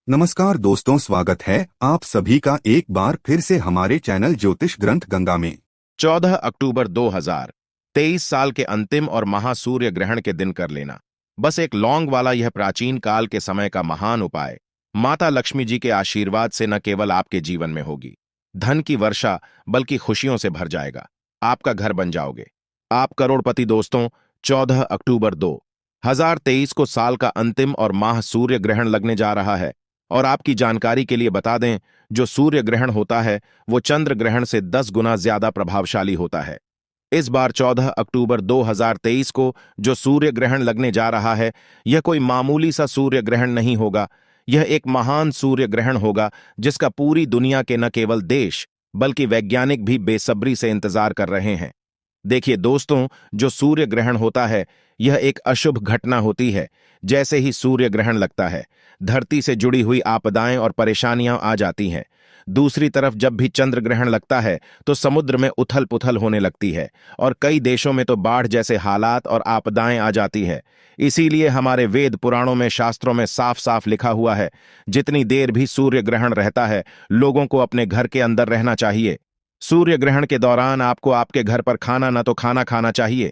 नमस्कार दोस्तों, स्वागत है आप सभी का एक बार फिर से हमारे चैनल ज्योतिष ग्रंथ गंगा में। 14 अक्टूबर 2023 साल के अंतिम और महासूर्य ग्रहण के दिन कर लेना बस एक लौंग वाला यह प्राचीन काल के समय का महान उपाय माता लक्ष्मी जी के आशीर्वाद से न केवल आपके जीवन में होगी धन की वर्षा, बल्कि खुशियों से भर जाएगा। आपका घर बन जाओगे, आप करोड़पति। दोस्तों, 14 अक्टूबर 2023 को साल का अंतिम और माह सूर्य ग्रहण लगने जा रहा है। और आपकी जानकारी के लिए बता दें, जो सूर्य ग्रहण होता है वो चंद्र ग्रहण से 10 गुना ज्यादा प्रभावशाली होता है। इस बार 14 अक्टूबर 2023 को जो सूर्य ग्रहण लगने जा रहा है, यह कोई मामूली सा सूर्य ग्रहण नहीं होगा। यह एक महान सूर्य ग्रहण होगा जिसका पूरी दुनिया के न केवल देश बल्कि वैज्ञानिक भी बेसब्री से इंतजार कर रहे हैं। देखिए दोस्तों, जो सूर्य ग्रहण होता है यह एक अशुभ घटना होती है। जैसे ही सूर्य ग्रहण लगता है, धरती से जुड़ी हुई आपदाएं और परेशानियां आ जाती हैं। दूसरी तरफ जब भी चंद्र ग्रहण लगता है तो समुद्र में उथल पुथल होने लगती है और कई देशों में तो बाढ़ जैसे हालात और आपदाएं आ जाती है। इसीलिए हमारे वेद पुराणों में, शास्त्रों में साफ साफ लिखा हुआ है, जितनी देर भी सूर्य ग्रहण रहता है लोगों को अपने घर के अंदर रहना चाहिए। सूर्य ग्रहण के दौरान आपको आपके घर पर खाना न तो खाना खाना चाहिए,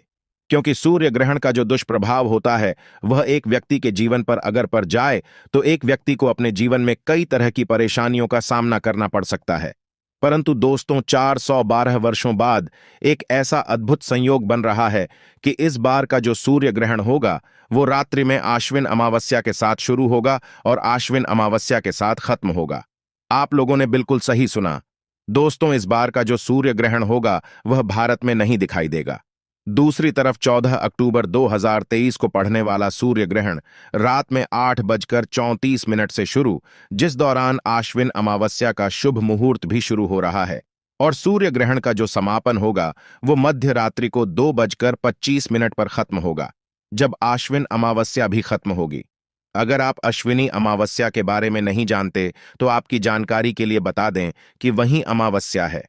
क्योंकि सूर्य ग्रहण का जो दुष्प्रभाव होता है वह एक व्यक्ति के जीवन पर अगर पड़ जाए तो एक व्यक्ति को अपने जीवन में कई तरह की परेशानियों का सामना करना पड़ सकता है। परंतु दोस्तों, 412 वर्षों बाद एक ऐसा अद्भुत संयोग बन रहा है कि इस बार का जो सूर्य ग्रहण होगा वो रात्रि में आश्विन अमावस्या के साथ शुरू होगा और आश्विन अमावस्या के साथ खत्म होगा। आप लोगों ने बिल्कुल सही सुना। दोस्तों, इस बार का जो सूर्य ग्रहण होगा वह भारत में नहीं दिखाई देगा। दूसरी तरफ 14 अक्टूबर 2023 को पड़ने वाला सूर्य ग्रहण रात में 8:34 से शुरू, जिस दौरान आश्विन अमावस्या का शुभ मुहूर्त भी शुरू हो रहा है। और सूर्य ग्रहण का जो समापन होगा वो मध्य रात्रि को 2:25 पर खत्म होगा, जब आश्विन अमावस्या भी खत्म होगी। अगर आप अश्विनी अमावस्या के बारे में नहीं जानते तो आपकी जानकारी के लिए बता दें कि वही अमावस्या है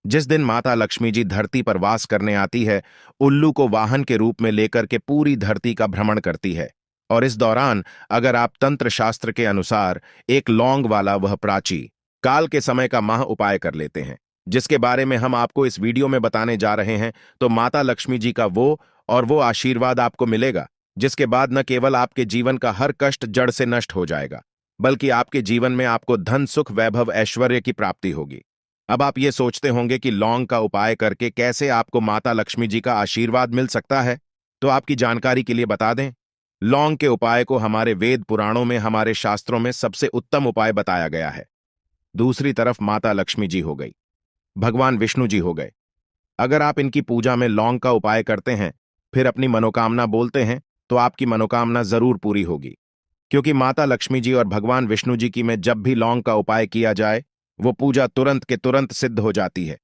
जिस दिन माता लक्ष्मी जी धरती पर वास करने आती है, उल्लू को वाहन के रूप में लेकर के पूरी धरती का भ्रमण करती है। और इस दौरान अगर आप तंत्र शास्त्र के अनुसार एक लौंग वाला वह प्राची काल के समय का महा उपाय कर लेते हैं, जिसके बारे में हम आपको इस वीडियो में बताने जा रहे हैं, तो माता लक्ष्मी जी का वो आशीर्वाद आपको मिलेगा, जिसके बाद न केवल आपके जीवन का हर कष्ट जड़ से नष्ट हो जाएगा, बल्कि आपके जीवन में आपको धन, सुख, वैभव, ऐश्वर्य की प्राप्ति होगी। अब आप ये सोचते होंगे कि लौंग का उपाय करके कैसे आपको माता लक्ष्मी जी का आशीर्वाद मिल सकता है, तो आपकी जानकारी के लिए बता दें, लौंग के उपाय को हमारे वेद पुराणों में, हमारे शास्त्रों में सबसे उत्तम उपाय बताया गया है। दूसरी तरफ माता लक्ष्मी जी हो गई, भगवान विष्णु जी हो गए। अगर आप इनकी पूजा में लौंग का उपाय करते हैं, फिर अपनी मनोकामना बोलते हैं, तो आपकी मनोकामना जरूर पूरी होगी। क्योंकि माता लक्ष्मी जी और भगवान विष्णु जी की में जब भी लौंग का उपाय किया जाए वो पूजा तुरंत के तुरंत सिद्ध हो जाती है।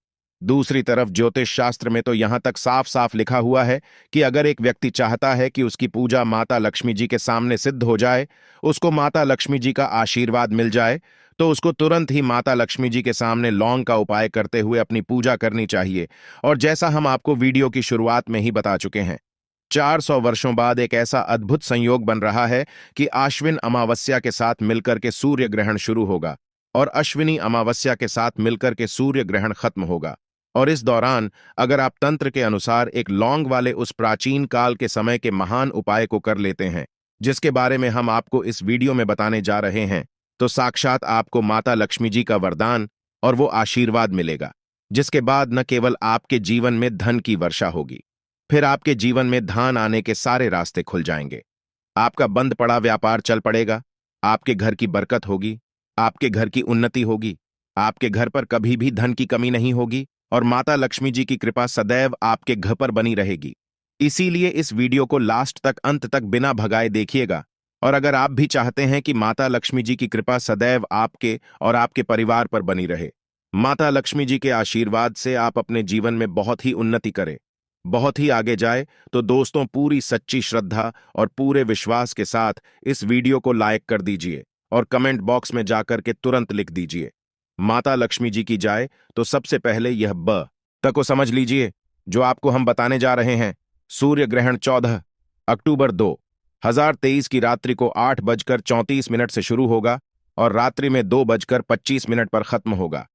दूसरी तरफ ज्योतिष शास्त्र में तो यहां तक साफ साफ लिखा हुआ है कि अगर एक व्यक्ति चाहता है कि उसकी पूजा माता लक्ष्मी जी के सामने सिद्ध हो जाए, उसको माता लक्ष्मी जी का आशीर्वाद मिल जाए, तो उसको तुरंत ही माता लक्ष्मी जी के सामने लौंग का उपाय करते हुए अपनी पूजा करनी चाहिए। और जैसा हम आपको वीडियो की शुरुआत में ही बता चुके हैं, 400 वर्षों बाद एक ऐसा अद्भुत संयोग बन रहा है कि आश्विन अमावस्या के साथ मिलकर के सूर्य ग्रहण शुरू होगा और अश्विनी अमावस्या के साथ मिलकर के सूर्य ग्रहण खत्म होगा। और इस दौरान अगर आप तंत्र के अनुसार एक लौंग वाले उस प्राचीन काल के समय के महान उपाय को कर लेते हैं, जिसके बारे में हम आपको इस वीडियो में बताने जा रहे हैं, तो साक्षात आपको माता लक्ष्मी जी का वरदान और वो आशीर्वाद मिलेगा, जिसके बाद न केवल आपके जीवन में धन की वर्षा होगी, फिर आपके जीवन में धन आने के सारे रास्ते खुल जाएंगे। आपका बंद पड़ा व्यापार चल पड़ेगा, आपके घर की बरकत होगी, आपके घर की उन्नति होगी, आपके घर पर कभी भी धन की कमी नहीं होगी और माता लक्ष्मी जी की कृपा सदैव आपके घर पर बनी रहेगी। इसीलिए इस वीडियो को लास्ट तक, अंत तक बिना भगाए देखिएगा। और अगर आप भी चाहते हैं कि माता लक्ष्मी जी की कृपा सदैव आपके और आपके परिवार पर बनी रहे, माता लक्ष्मी जी के आशीर्वाद से आप अपने जीवन में बहुत ही उन्नति करें, बहुत ही आगे जाए, तो दोस्तों पूरी सच्ची श्रद्धा और पूरे विश्वास के साथ इस वीडियो को लाइक कर दीजिए और कमेंट बॉक्स में जाकर के तुरंत लिख दीजिए माता लक्ष्मी जी की जाए। तो सबसे पहले यह ब तक को समझ लीजिए जो आपको हम बताने जा रहे हैं। सूर्य ग्रहण 14 अक्टूबर 2023 की रात्रि को 8:34 से शुरू होगा और रात्रि में 2:25 पर खत्म होगा।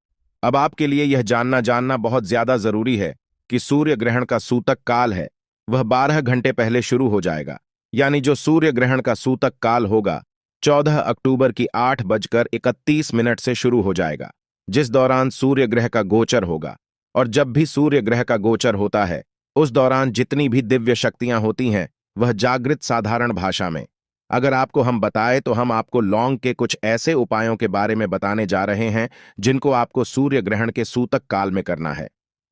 अब आपके लिए यह जानना बहुत ज्यादा जरूरी है कि सूर्य ग्रहण का सूतक काल है वह 12 घंटे पहले शुरू हो जाएगा। यानी जो सूर्य ग्रहण का सूतक काल होगा 14 अक्टूबर की 8:31 से शुरू हो जाएगा, जिस दौरान सूर्य ग्रह का गोचर होगा। और जब भी सूर्य ग्रह का गोचर होता है उस दौरान जितनी भी दिव्य शक्तियां होती हैं वह जागृत साधारण भाषा में। अगर आपको हम बताएं तो हम आपको लौंग के कुछ ऐसे उपायों के बारे में बताने जा रहे हैं जिनको आपको सूर्य ग्रहण के सूतक काल में करना है।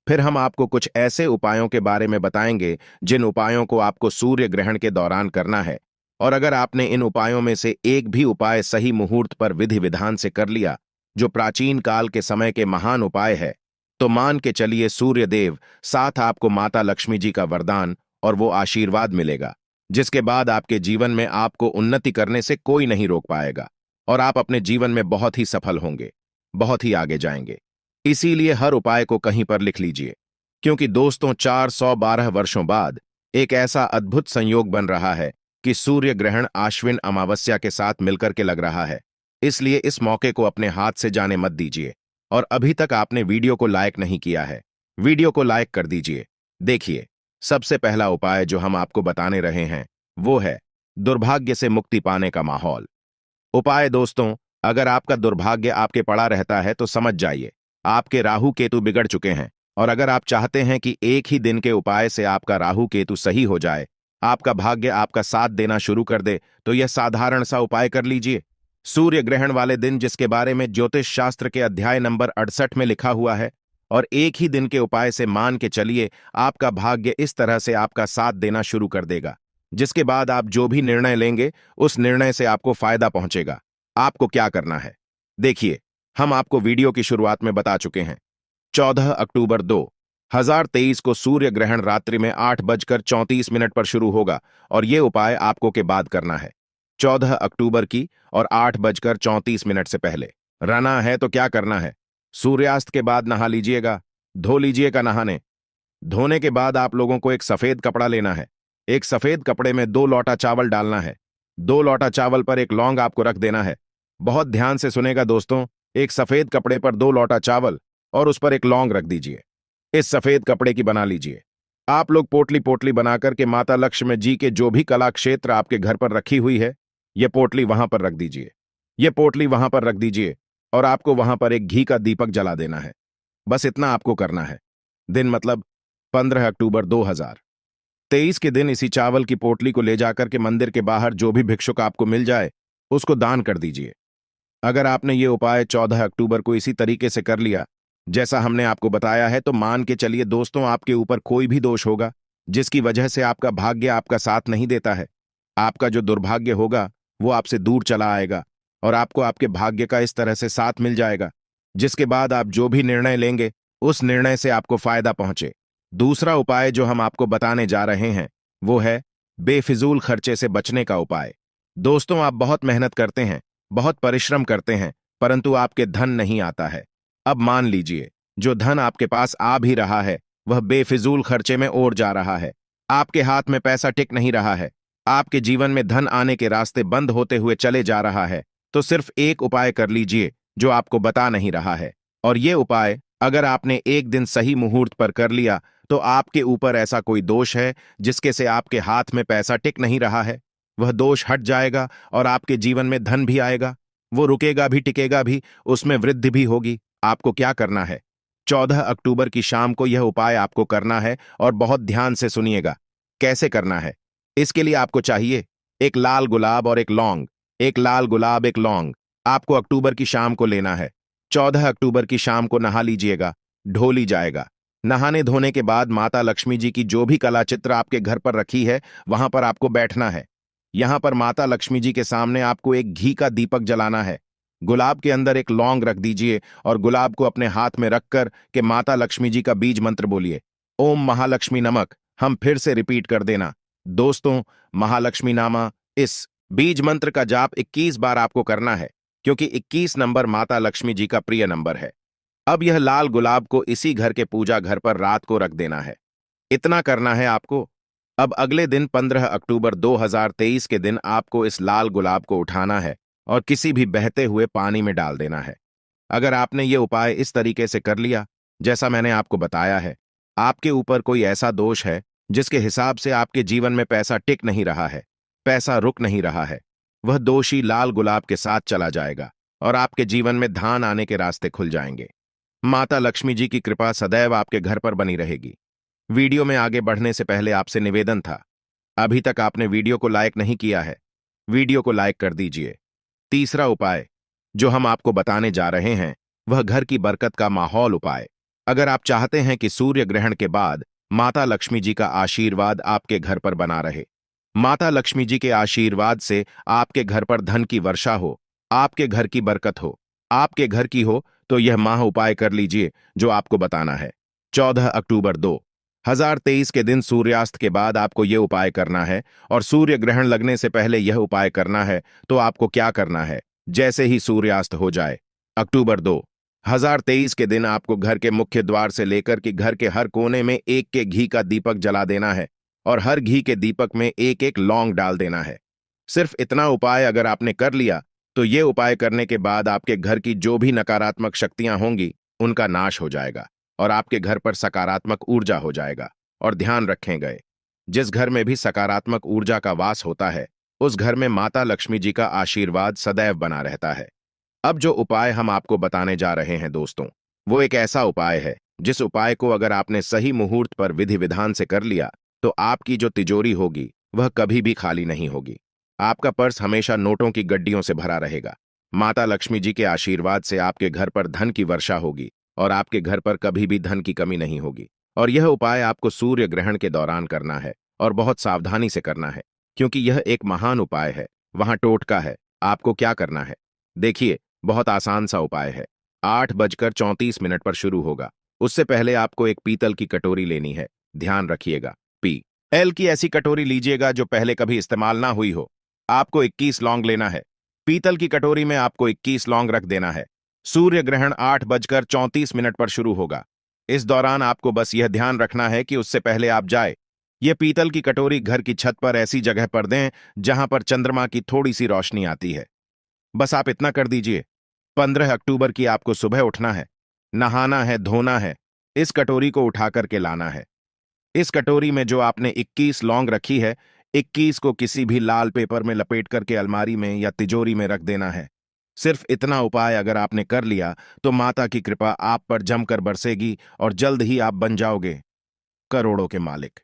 फिर हम आपको कुछ ऐसे उपायों के बारे में बताएंगे जिन उपायों को आपको सूर्य ग्रहण के दौरान करना है। और अगर आपने इन उपायों में से एक भी उपाय सही मुहूर्त पर विधि विधान से कर लिया, जो प्राचीन काल के समय के महान उपाय है, तो मान के चलिए सूर्य देव साथ आपको माता लक्ष्मी जी का वरदान और वो आशीर्वाद मिलेगा, जिसके बाद आपके जीवन में आपको उन्नति करने से कोई नहीं रोक पाएगा और आप अपने जीवन में बहुत ही सफल होंगे, बहुत ही आगे जाएंगे। इसीलिए हर उपाय को कहीं पर लिख लीजिए, क्योंकि दोस्तों 412 वर्षों बाद एक ऐसा अद्भुत संयोग बन रहा है कि सूर्य ग्रहण आश्विन अमावस्या के साथ मिलकर के लग रहा है। इसलिए इस मौके को अपने हाथ से जाने मत दीजिए। और अभी तक आपने वीडियो को लाइक नहीं किया है, वीडियो को लाइक कर दीजिए। देखिए, सबसे पहला उपाय जो हम आपको बताने रहे हैं वो है दुर्भाग्य से मुक्ति पाने का माहौल। उपाय दोस्तों, अगर आपका दुर्भाग्य आपके पड़ा रहता है तो समझ जाइए आपके राहु केतु बिगड़ चुके हैं। और अगर आप चाहते हैं कि एक ही दिन के उपाय से आपका राहु केतु सही हो जाए, आपका भाग्य आपका साथ देना शुरू कर दे, तो यह साधारण सा उपाय कर लीजिए। सूर्य ग्रहण वाले दिन, जिसके बारे में ज्योतिष शास्त्र के अध्याय नंबर 68 में लिखा हुआ है, और एक ही दिन के उपाय से मान के चलिए आपका भाग्य इस तरह से आपका साथ देना शुरू कर देगा, जिसके बाद आप जो भी निर्णय लेंगे उस निर्णय से आपको फायदा पहुंचेगा। आपको क्या करना है देखिए, हम आपको वीडियो की शुरुआत में बता चुके हैं। 14 अक्टूबर 2023 को सूर्य ग्रहण रात्रि में 8:34 पर शुरू होगा और ये उपाय आपको के बाद करना है 14 अक्टूबर की और 8:34 से पहले। रहना है तो क्या करना है, सूर्यास्त के बाद नहा लीजिएगा, धो लीजिएगा। धोने के बाद आप लोगों को एक सफेद कपड़ा लेना है। एक सफेद कपड़े में 2 लोटा चावल डालना है। 2 लोटा चावल पर एक लौंग आपको रख देना है। बहुत ध्यान से सुनेगा दोस्तों, एक सफेद कपड़े पर 2 लोटा चावल और उस पर एक लौंग रख दीजिए। इस सफेद कपड़े की बना लीजिए। आप लोग पोटली पोटली बनाकर के माता लक्ष्मी जी के जो भी कला क्षेत्र आपके घर पर रखी हुई है, यह पोटली वहां पर रख दीजिए। यह पोटली वहां पर रख दीजिए और आपको वहां पर एक घी का दीपक जला देना है। बस इतना आपको करना है। दिन मतलब 15 अक्टूबर 2023 के दिन इसी चावल की पोटली को ले जाकर के मंदिर के बाहर जो भी भिक्षुक आपको मिल जाए उसको दान कर दीजिए। अगर आपने ये उपाय 14 अक्टूबर को इसी तरीके से कर लिया जैसा हमने आपको बताया है, तो मान के चलिए दोस्तों आपके ऊपर कोई भी दोष होगा जिसकी वजह से आपका भाग्य आपका साथ नहीं देता है, आपका जो दुर्भाग्य होगा वो आपसे दूर चला आएगा और आपको आपके भाग्य का इस तरह से साथ मिल जाएगा, जिसके बाद आप जो भी निर्णय लेंगे उस निर्णय से आपको फायदा पहुंचे। दूसरा उपाय जो हम आपको बताने जा रहे हैं वो है बेफिजूल खर्चे से बचने का उपाय। दोस्तों, आप बहुत मेहनत करते हैं, बहुत परिश्रम करते हैं, परंतु आपके धन नहीं आता है। अब मान लीजिए जो धन आपके पास आ भी रहा है वह बेफिजूल खर्चे में ओर जा रहा है। आपके हाथ में पैसा टिक नहीं रहा है, आपके जीवन में धन आने के रास्ते बंद होते हुए चले जा रहा है। तो सिर्फ एक उपाय कर लीजिए जो आपको बता नहीं रहा है, और ये उपाय अगर आपने एक दिन सही मुहूर्त पर कर लिया तो आपके ऊपर ऐसा कोई दोष है जिसके से आपके हाथ में पैसा टिक नहीं रहा है, वह दोष हट जाएगा और आपके जीवन में धन भी आएगा। वो रुकेगा भी, टिकेगा भी, उसमें वृद्धि भी होगी। आपको क्या करना है, 14 अक्टूबर की शाम को यह उपाय आपको करना है और बहुत ध्यान से सुनिएगा कैसे करना है। इसके लिए आपको चाहिए एक लाल गुलाब और एक लौंग। एक लाल गुलाब, एक लौंग आपको अक्टूबर की शाम को लेना है। 14 अक्टूबर की शाम को नहा लीजिएगा, धो ली जाएगा। नहाने धोने के बाद माता लक्ष्मी जी की जो भी कला चित्र आपके घर पर रखी है वहां पर आपको बैठना है। यहां पर माता लक्ष्मी जी के सामने आपको एक घी का दीपक जलाना है। गुलाब के अंदर एक लौंग रख दीजिए और गुलाब को अपने हाथ में रखकर के माता लक्ष्मी जी का बीज मंत्र बोलिए, ओम महालक्ष्मी नमक। हम फिर से रिपीट कर देना दोस्तों, महालक्ष्मी नामा। इस बीज मंत्र का जाप 21 बार आपको करना है, क्योंकि 21 नंबर माता लक्ष्मी जी का प्रिय नंबर है। अब यह लाल गुलाब को इसी घर के पूजा घर पर रात को रख देना है। इतना करना है आपको। अब अगले दिन 15 अक्टूबर 2023 के दिन आपको इस लाल गुलाब को उठाना है और किसी भी बहते हुए पानी में डाल देना है। अगर आपने ये उपाय इस तरीके से कर लिया जैसा मैंने आपको बताया है, आपके ऊपर कोई ऐसा दोष है जिसके हिसाब से आपके जीवन में पैसा टिक नहीं रहा है, पैसा रुक नहीं रहा है, वह दोषी लाल गुलाब के साथ चला जाएगा और आपके जीवन में धान आने के रास्ते खुल जाएंगे। माता लक्ष्मी जी की कृपा सदैव आपके घर पर बनी रहेगी। वीडियो में आगे बढ़ने से पहले आपसे निवेदन था, अभी तक आपने वीडियो को लाइक नहीं किया है, वीडियो को लाइक कर दीजिए। तीसरा उपाय जो हम आपको बताने जा रहे हैं वह घर की बरकत का माहौल उपाय। अगर आप चाहते हैं कि सूर्य ग्रहण के बाद माता लक्ष्मी जी का आशीर्वाद आपके घर पर बना रहे, माता लक्ष्मी जी के आशीर्वाद से आपके घर पर धन की वर्षा हो, आपके घर की बरकत हो, आपके घर की हो, तो यह माह उपाय कर लीजिए जो आपको बताना है। 14 अक्टूबर 2023 के दिन सूर्यास्त के बाद आपको यह उपाय करना है और सूर्य ग्रहण लगने से पहले यह उपाय करना है। तो आपको क्या करना है, जैसे ही सूर्यास्त हो जाए अक्टूबर 2023 के दिन आपको घर के मुख्य द्वार से लेकर कि घर के हर कोने में एक के घी का दीपक जला देना है और हर घी के दीपक में एक एक लौंग डाल देना है। सिर्फ इतना उपाय अगर आपने कर लिया तो ये उपाय करने के बाद आपके घर की जो भी नकारात्मक शक्तियां होंगी उनका नाश हो जाएगा और आपके घर पर सकारात्मक ऊर्जा हो जाएगा। और ध्यान रखें गए, जिस घर में भी सकारात्मक ऊर्जा का वास होता है उस घर में माता लक्ष्मी जी का आशीर्वाद सदैव बना रहता है। अब जो उपाय हम आपको बताने जा रहे हैं दोस्तों, वो एक ऐसा उपाय है जिस उपाय को अगर आपने सही मुहूर्त पर विधि विधान से कर लिया तो आपकी जो तिजोरी होगी वह कभी भी खाली नहीं होगी। आपका पर्स हमेशा नोटों की गड्डियों से भरा रहेगा। माता लक्ष्मी जी के आशीर्वाद से आपके घर पर धन की वर्षा होगी और आपके घर पर कभी भी धन की कमी नहीं होगी। और यह उपाय आपको सूर्य ग्रहण के दौरान करना है और बहुत सावधानी से करना है, क्योंकि यह एक महान उपाय है। वहां टोटका है। आपको क्या करना है, देखिए, बहुत आसान सा उपाय है। 8:34 पर शुरू होगा। उससे पहले आपको एक पीतल की कटोरी लेनी है। ध्यान रखिएगा, PL की ऐसी कटोरी लीजिएगा जो पहले कभी इस्तेमाल ना हुई हो। आपको 21 लौंग लेना है। पीतल की कटोरी में आपको 21 लौंग रख देना है। सूर्य ग्रहण 8:34 पर शुरू होगा। इस दौरान आपको बस यह ध्यान रखना है कि उससे पहले आप जाए यह पीतल की कटोरी घर की छत पर ऐसी जगह पर दें जहां पर चंद्रमा की थोड़ी सी रोशनी आती है। बस आप इतना कर दीजिए। 15 अक्टूबर की आपको सुबह उठना है, नहाना है, धोना है, इस कटोरी को उठा करके लाना है। इस कटोरी में जो आपने 21 लौंग रखी है, 21 को किसी भी लाल पेपर में लपेट करके अलमारी में या तिजोरी में रख देना है। सिर्फ इतना उपाय अगर आपने कर लिया तो माता की कृपा आप पर जमकर बरसेगी और जल्द ही आप बन जाओगे करोड़ों के मालिक।